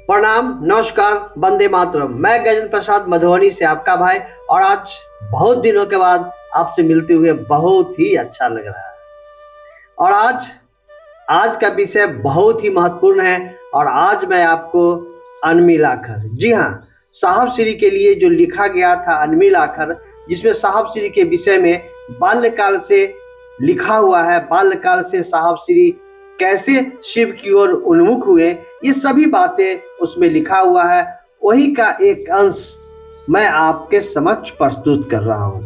प्रणाम, नमस्कार, वंदे मातरम। मैं गजेंद्र प्रसाद मधुबनी से आपका भाई, और आज बहुत दिनों के बाद आपसे मिलते हुए बहुत ही अच्छा लग रहा है। और आज आज का विषय बहुत ही महत्वपूर्ण है। और आज मैं आपको अनमिल आखर, जी हाँ, साहब श्री के लिए जो लिखा गया था अनमिल आखर, जिसमें साहब श्री के विषय में बाल्यकाल से लिखा हुआ है। बाल्यकाल से साहब श्री कैसे शिव की ओर उन्मुख हुए, ये सभी बातें उसमें लिखा हुआ है। वही का एक अंश मैं आपके समक्ष प्रस्तुत कर रहा हूँ।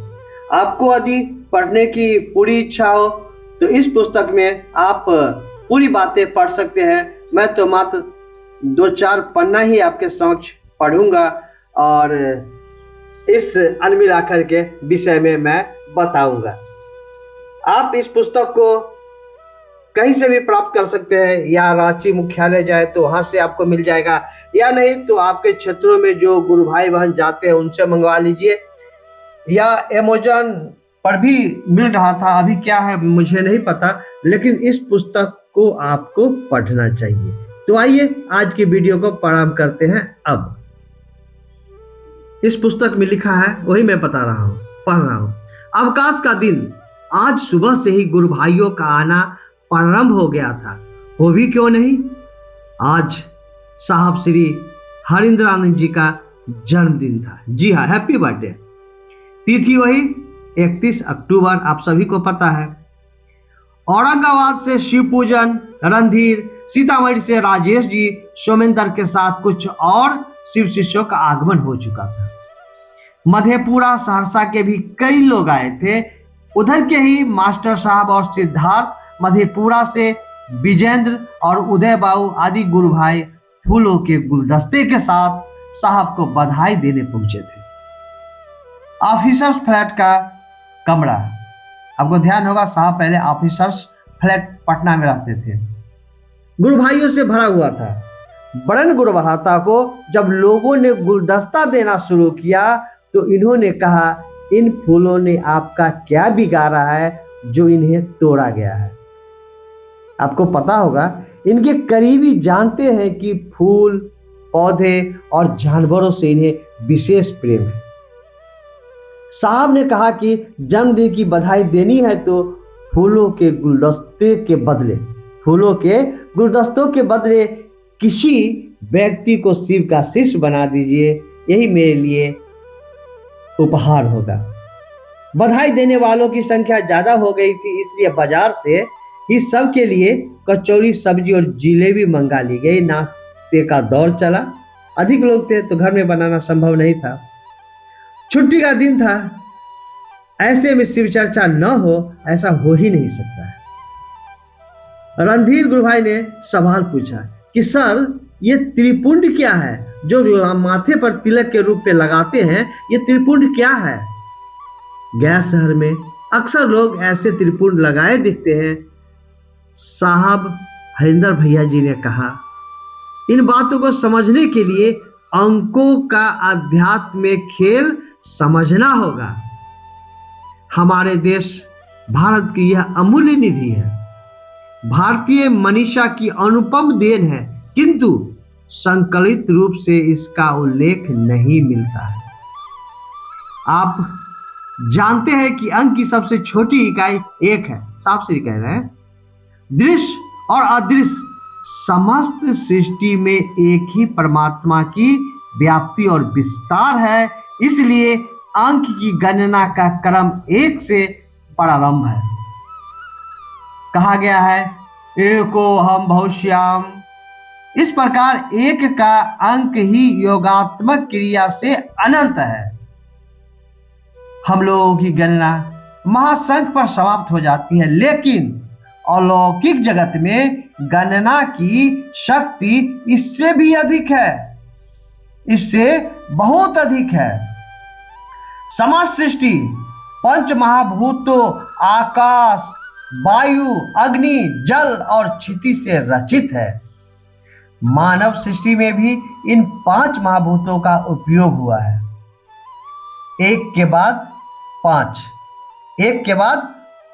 आपको यदि पढ़ने की पूरी इच्छा हो तो इस पुस्तक में आप पूरी बातें पढ़ सकते हैं। मैं तो मात्र 2-4 पन्ना ही आपके समक्ष पढ़ूंगा और इस अनमिल आखर के विषय में मैं बताऊंगा। आप इस पुस्तक को कहीं से भी प्राप्त कर सकते हैं, या रांची मुख्यालय जाए तो वहां से आपको मिल जाएगा, या नहीं तो आपके क्षेत्रों में जो गुरु भाई बहन जाते हैं उनसे मंगवा लीजिए, या अमेज़न पर भी मिल रहा था। अभी क्या है मुझे नहीं पता, लेकिन इस पुस्तक को आपको पढ़ना चाहिए। तो आइए आज की वीडियो को प्रारंभ करते हैं। अब इस पुस्तक में लिखा है वही मैं बता रहा हूँ, पढ़ रहा हूँ। अवकाश का दिन, आज सुबह से ही गुरु भाइयों का आना प्रारंभ हो गया था। हो भी क्यों नहीं, आज साहब श्री हरिंद्रानंद जी का जन्मदिन था। जी हाँ, हैप्पी बर्थडे। तिथि वही 31 अक्टूबर, आप सभी को पता है। औरंगाबाद से शिव पूजन, रणधीर, सीतामढ़ी से राजेश जी, सोमेंद्र के साथ कुछ और शिव शिष्यों का आगमन हो चुका था। मधेपुरा, सहरसा के भी कई लोग आए थे। उधर के ही मास्टर साहब और सिद्धार्थ, मधेपुरा से विजेंद्र और उदय बाबू आदि गुरु भाई फूलों के गुलदस्ते के साथ साहब को बधाई देने पहुंचे थे। ऑफिसर्स फ्लैट का कमरा, आपको ध्यान होगा साहब पहले ऑफिसर्स फ्लैट पटना में रहते थे, गुरु भाइयों से भरा हुआ था। बड़न गुरुभराता को जब लोगों ने गुलदस्ता देना शुरू किया तो इन्होंने कहा, इन फूलों ने आपका क्या बिगाड़ा है जो इन्हें तोड़ा गया है। आपको पता होगा इनके करीबी जानते हैं कि फूल, पौधे और जानवरों से इन्हें विशेष प्रेम है। साहब ने कहा कि जन्मदिन की बधाई देनी है तो फूलों के गुलदस्तों के बदले किसी व्यक्ति को शिव का शिष्य बना दीजिए, यही मेरे लिए उपहार होगा। बधाई देने वालों की संख्या ज्यादा हो गई थी, इसलिए बाजार से ही सब के लिए कचौरी, सब्जी और जिलेबी मंगा ली गई। नाश्ते का दौर चला। अधिक लोग थे तो घर में बनाना संभव नहीं था। छुट्टी का दिन था, ऐसे में शिव चर्चा न हो ऐसा हो ही नहीं सकता है। रणधीर गुरु भाई ने सवाल पूछा कि सर, ये त्रिपुंड क्या है जो माथे पर तिलक के रूप में लगाते हैं, ये त्रिपुंड क्या है? गया शहर में अक्सर लोग ऐसे त्रिपुंड लगाए दिखते हैं, साहब हरिंदर भैया जी ने कहा। इन बातों को समझने के लिए अंकों का अध्यात्म में खेल समझना होगा। हमारे देश भारत की यह अमूल्य निधि है, भारतीय मनीषा की अनुपम देन है, किंतु संकलित रूप से इसका उल्लेख नहीं मिलता है। आप जानते हैं कि अंक की सबसे छोटी इकाई एक है, साफ से कह रहे हैं। दृश्य और अदृश्य समस्त सृष्टि में एक ही परमात्मा की व्याप्ति और विस्तार है, इसलिए अंक की गणना का क्रम 1 से प्रारंभ है। कहा गया है, एको हम बहुश्याम। इस प्रकार 1 का अंक ही योगात्मक क्रिया से अनंत है। हम लोगों की गणना महासंख्य पर समाप्त हो जाती है, लेकिन अलौकिक जगत में गणना की शक्ति इससे भी अधिक है, इससे बहुत अधिक है। समस्त सृष्टि पंच महाभूतों आकाश, वायु, अग्नि, जल और क्षिति से रचित है। मानव सृष्टि में भी इन 5 महाभूतों का उपयोग हुआ है। एक के बाद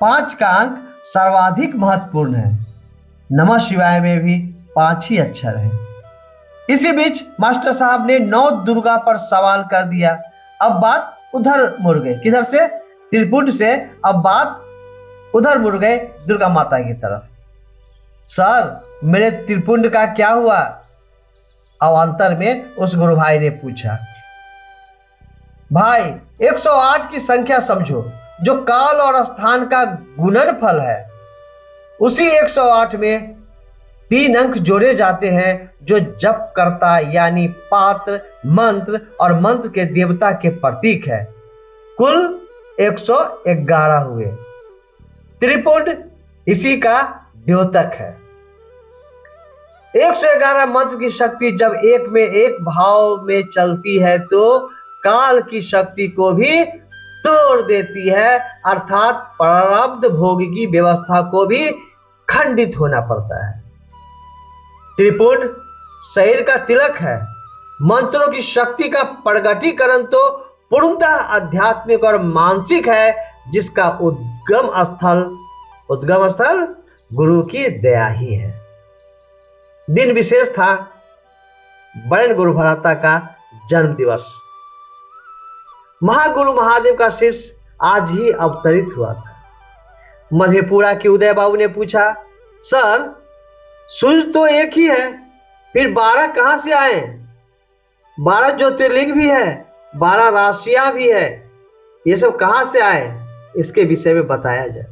5 का अंक सर्वाधिक महत्वपूर्ण है। नमः शिवाय में भी 5 ही अक्षर हैं। इसी बीच मास्टर साहब ने नौ दुर्गा पर सवाल कर दिया। अब बात उधर मुड़ गई, किधर से? त्रिपुट से। अब बात उधर मुड़ गए दुर्गा माता की तरफ। सर, मेरे त्रिपुंड का क्या हुआ? अवान्तर में उस गुरु भाई ने पूछा। भाई, 108 की संख्या समझो, जो काल और स्थान का गुणनफल है। उसी 108 में 3 अंक जोड़े जाते हैं, जो जप करता यानी पात्र, मंत्र और मंत्र के देवता के प्रतीक है। कुल 111 हुए। त्रिपुंड इसी का द्योतक है। 111 मंत्र की शक्ति जब एक में एक भाव में चलती है तो काल की शक्ति को भी तोड़ देती है, अर्थात प्रारब्ध भोग की व्यवस्था को भी खंडित होना पड़ता है। त्रिपुंड शरीर का तिलक है। मंत्रों की शक्ति का प्रगटीकरण तो पूर्णतः आध्यात्मिक और मानसिक है, जिसका उद्गम स्थल गुरु की दया ही है। दिन विशेष था, बड़न गुरु भराता का जन्म दिवस। महागुरु महादेव का शिष्य आज ही अवतरित हुआ था। मधेपुरा के उदय बाबू ने पूछा, सर, सूर्य तो एक ही है, फिर 12 कहां से आए? 12 ज्योतिर्लिंग भी है, 12 राशियां भी है, ये सब कहां से आए? इसके विषय में बताया जाए।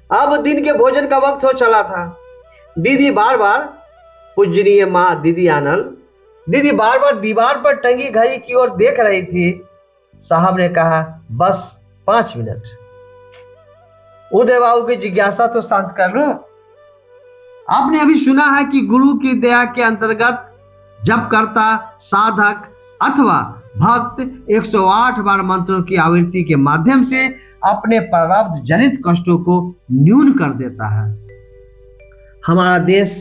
अब दिन के भोजन का वक्त हो चला था। दीदी बार बार, पूजनीय माँ दीदी आनंद, दीदी बार बार दीवार पर टंगी घड़ी की ओर देख रही थी। साहब ने कहा, बस 5 मिनट। उदय बाबू की जिज्ञासा तो शांत कर लो। आपने अभी सुना है कि गुरु की दया के अंतर्गत जप करता, साधक अथवा भक्त 108 बार मंत्रों की आवृत्ति के माध्यम से अपने प्रारब्ध जनित कष्टों को न्यून कर देता है। हमारा देश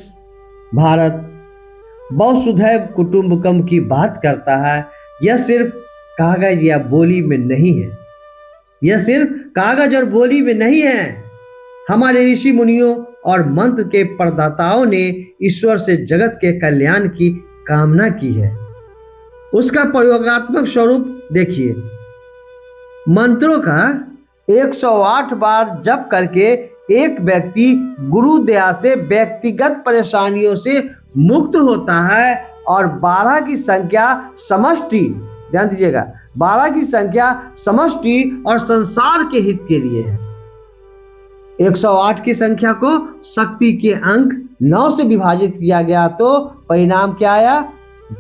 भारत वसुधैव कुटुंबकम की बात करता है। यह सिर्फ कागज या बोली में नहीं है, यह सिर्फ कागज और बोली में नहीं है। हमारे ऋषि मुनियों और मंत्र के प्रदाताओं ने ईश्वर से जगत के कल्याण की कामना की है। उसका प्रयोगात्मक स्वरूप देखिए। मंत्रों का 108 बार जप करके एक व्यक्ति गुरु दया से व्यक्तिगत परेशानियों से मुक्त होता है और 12 की संख्या समष्टि, ध्यान दीजिएगा, 12 की संख्या समष्टि और संसार के हित के लिए है। 108 की संख्या को शक्ति के अंक 9 से विभाजित किया गया तो परिणाम क्या आया?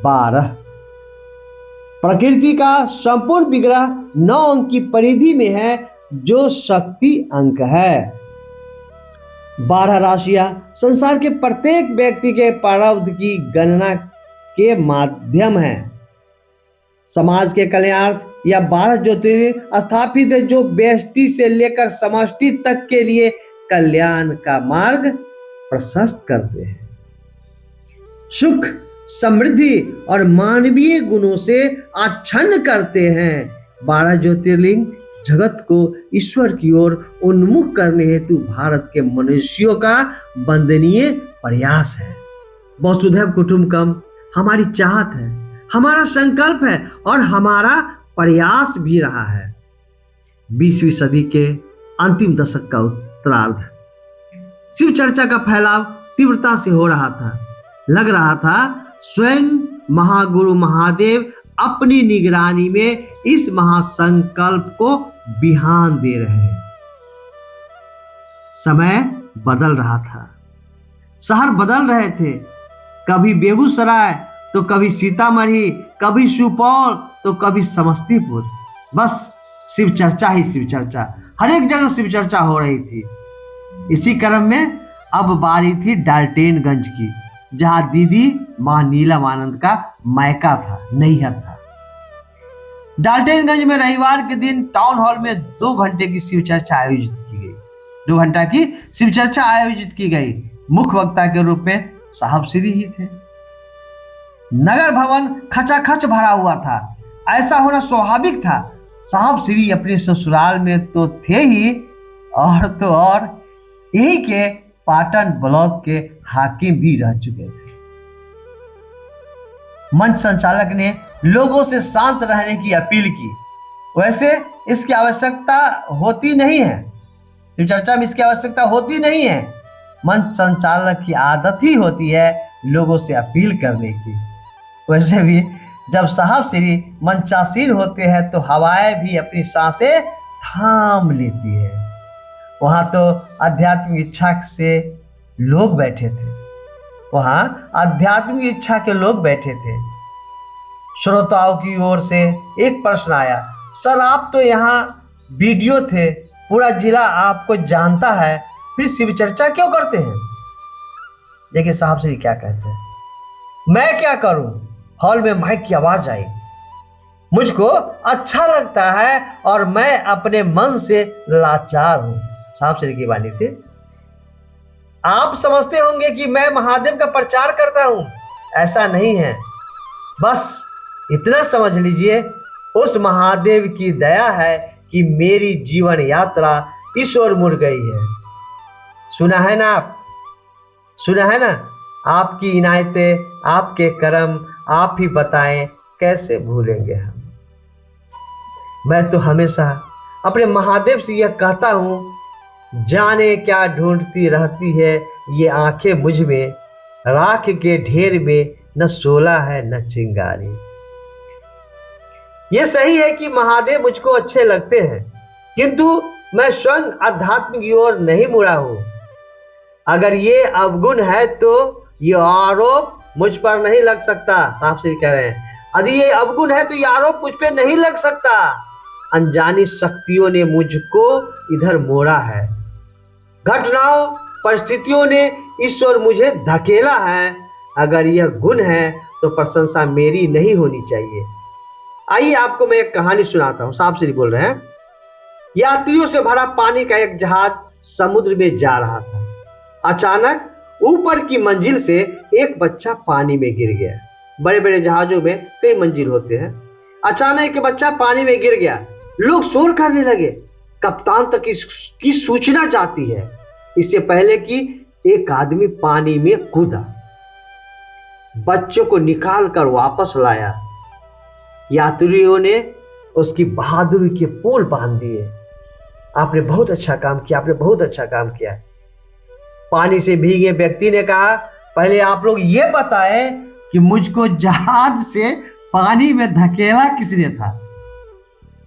12। प्रकृति का संपूर्ण विग्रह 9 अंक की परिधि में है, जो शक्ति अंक है। 12 राशियां संसार के प्रत्येक व्यक्ति के प्रारब्ध की गणना के माध्यम है। समाज के कल्याण या 12 ज्योतिर्लिंग स्थापित है, जो व्यष्टि से लेकर समष्टि तक के लिए कल्याण का मार्ग प्रशस्त करते हैं। सुख, समृद्धि और मानवीय गुणों से आच्छन्न करते हैं। 12 ज्योतिर्लिंग जगत को ईश्वर की ओर उन्मुख करने हेतु भारत के मनुष्यों का वंदनीय प्रयास है। वसुधैव कुटुंबकम हमारी चाहत है, हमारा संकल्प है और हमारा प्रयास भी रहा है। 20वीं सदी के अंतिम दशक का उत्तरार्ध शिव चर्चा का फैलाव तीव्रता से हो रहा था। लग रहा था स्वयं महागुरु महादेव अपनी निगरानी में इस महासंकल्प को बिहान दे रहे हैं। समय बदल रहा था, शहर बदल रहे थे। कभी बेगूसराय तो कभी सीतामढ़ी, कभी सुपौल तो कभी समस्तीपुर। बस शिव चर्चा ही शिव चर्चा, हर एक जगह शिव चर्चा हो रही थी। इसी क्रम में अब बारी थी डाल्टेनगंज की, जहां दीदी मां नीलम आनंद का मायका था, नैहर था। डाल्टेनगंज में रविवार के दिन टाउन हॉल में 2 घंटे की शिव चर्चा आयोजित की गई। 2 घंटा की शिव चर्चा आयोजित की गई। मुख्य वक्ता के रूप में साहब श्री ही थे। नगर भवन खचाखच भरा हुआ था। ऐसा होना स्वाभाविक था। साहब श्री अपने ससुराल में तो थे ही, और तो और यही के पाटन ब्लॉक के हाकिम भी रह चुके थे। मंच संचालक ने लोगों से शांत रहने की अपील की। वैसे इसकी आवश्यकता होती नहीं है, शिव चर्चा में इसकी आवश्यकता होती नहीं है। मंच संचालक की आदत ही होती है लोगों से अपील करने की। वैसे भी जब साहब श्री मंचासीन होते हैं तो हवाएं भी अपनी सांसें थाम लेती है। वहां तो आध्यात्मिक इच्छा से लोग बैठे थे, वहां आध्यात्मिक इच्छा के लोग बैठे थे। श्रोताओं की ओर से एक प्रश्न आया, सर आप तो यहाँ वीडियो थे, पूरा जिला आपको जानता है, फिर शिव चर्चा क्यों करते हैं? देखिए साहब श्री क्या कहते हैं, मैं क्या करूं, हॉल में माइक की आवाज आई, मुझको अच्छा लगता है और मैं अपने मन से लाचार हूं। साहब श्री की वाणी थी। आप समझते होंगे कि मैं महादेव का प्रचार करता हूं, ऐसा नहीं है, बस इतना समझ लीजिए उस महादेव की दया है कि मेरी जीवन यात्रा इस ओर मुड़ गई है। सुना है ना आप, सुना है ना, आपकी इनायतें, आपके करम, आप ही बताएं कैसे भूलेंगे हम। मैं तो हमेशा अपने महादेव से यह कहता हूं, जाने क्या ढूंढती रहती है ये आंखें मुझ में, राख के ढेर में न सोला है न चिंगारी। ये सही है कि महादेव मुझको अच्छे लगते हैं, किंतु मैं स्वयं अध्यात्म की ओर नहीं मुड़ा हूं। अगर ये अवगुण है तो ये आरोप मुझ पर नहीं लग सकता। साहब श्री कह रहे हैं, यदि ये अवगुण है तो ये आरोप मुझ पे नहीं लग सकता। अनजानी शक्तियों ने मुझको इधर मोड़ा है, घटनाओं परिस्थितियों ने ईश्वर मुझे धकेला है। अगर यह गुण है तो प्रशंसा मेरी नहीं होनी चाहिए। आइए आपको मैं एक कहानी सुनाता हूं। साहब श्री बोल रहे हैं, यात्रियों से भरा पानी का एक जहाज समुद्र में जा रहा था। अचानक ऊपर की मंजिल से एक बच्चा पानी में गिर गया। बड़े बड़े जहाजों में कई मंजिल होते हैं। अचानक एक बच्चा पानी में गिर गया। लोग शोर करने लगे, कप्तान तक इसकी सूचना जाती है, इससे पहले कि एक आदमी पानी में कूदा, बच्चों को निकाल कर वापस लाया। यात्रियों ने उसकी बहादुरी के पोल बांध दिए। आपने बहुत अच्छा काम किया, आपने बहुत अच्छा काम किया। पानी से भीगे व्यक्ति ने कहा, पहले आप लोग ये बताएं कि मुझको जहाज से पानी में धकेला किसने था?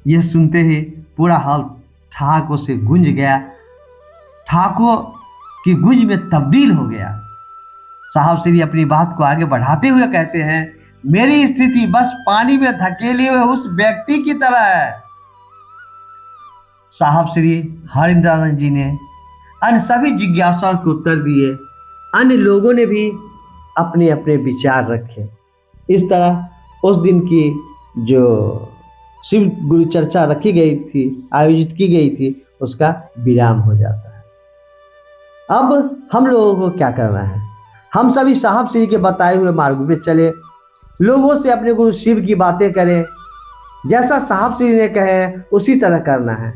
यह सुनते ही पूरा हॉल ठहाकों से गूंज गया, ठहाकों की गूंज में तब्दील हो गया। साहब श्री अपनी बात को आगे बढ़ाते हुए कहते हैं, मेरी स्थिति बस पानी में धकेले हुए उस व्यक्ति की तरह है। साहब श्री हरिंद्रानंद जी ने अन्य सभी जिज्ञासाओं के उत्तर दिए। अन्य लोगों ने भी अपने अपने विचार रखे। इस तरह उस दिन की जो शिव गुरु चर्चा रखी गई थी, आयोजित की गई थी, उसका विराम हो जाता है। अब हम लोगों को क्या करना है? हम सभी साहब श्री के बताए हुए मार्ग पे चले, लोगों से अपने गुरु शिव की बातें करें, जैसा साहब श्री ने कहे उसी तरह करना है।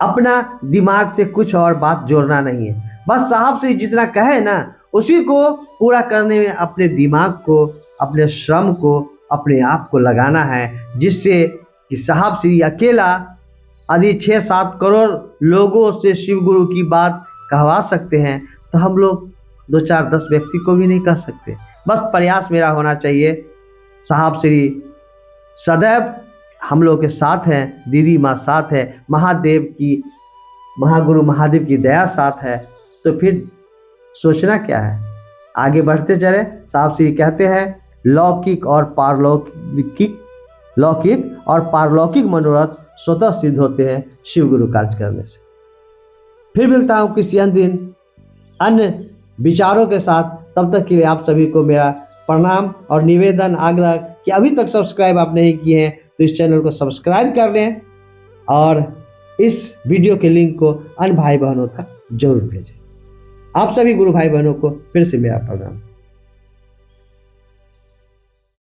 अपना दिमाग से कुछ और बात जोड़ना नहीं है, बस साहब श्री जितना कहे ना उसी को पूरा करने में अपने दिमाग को, अपने श्रम को, अपने आप को लगाना है, जिससे कि साहब श्री अकेला यदि 6-7 करोड़ लोगों से शिव गुरु की बात कहवा सकते हैं तो हम लोग 2-4-10 व्यक्ति को भी नहीं कह सकते। बस प्रयास मेरा होना चाहिए। साहब श्री सदैव हम लोग के साथ हैं, दीदी माँ साथ है, महादेव की, महागुरु महादेव की दया साथ है, तो फिर सोचना क्या है, आगे बढ़ते चले। साहब श्री कहते हैं, लौकिक और पारलौकिक मनोरथ स्वतः सिद्ध होते हैं शिव गुरु कार्य करने से। फिर मिलता हूँ किसी अन्य दिन अन्य विचारों के साथ। तब तक के लिए आप सभी को मेरा प्रणाम और निवेदन, आग्रह कि अभी तक सब्सक्राइब आप नहीं किए हैं तो इस चैनल को सब्सक्राइब कर लें और इस वीडियो के लिंक को अन्य भाई बहनों तक जरूर भेजें। आप सभी गुरु भाई बहनों को फिर से मेरा प्रणाम।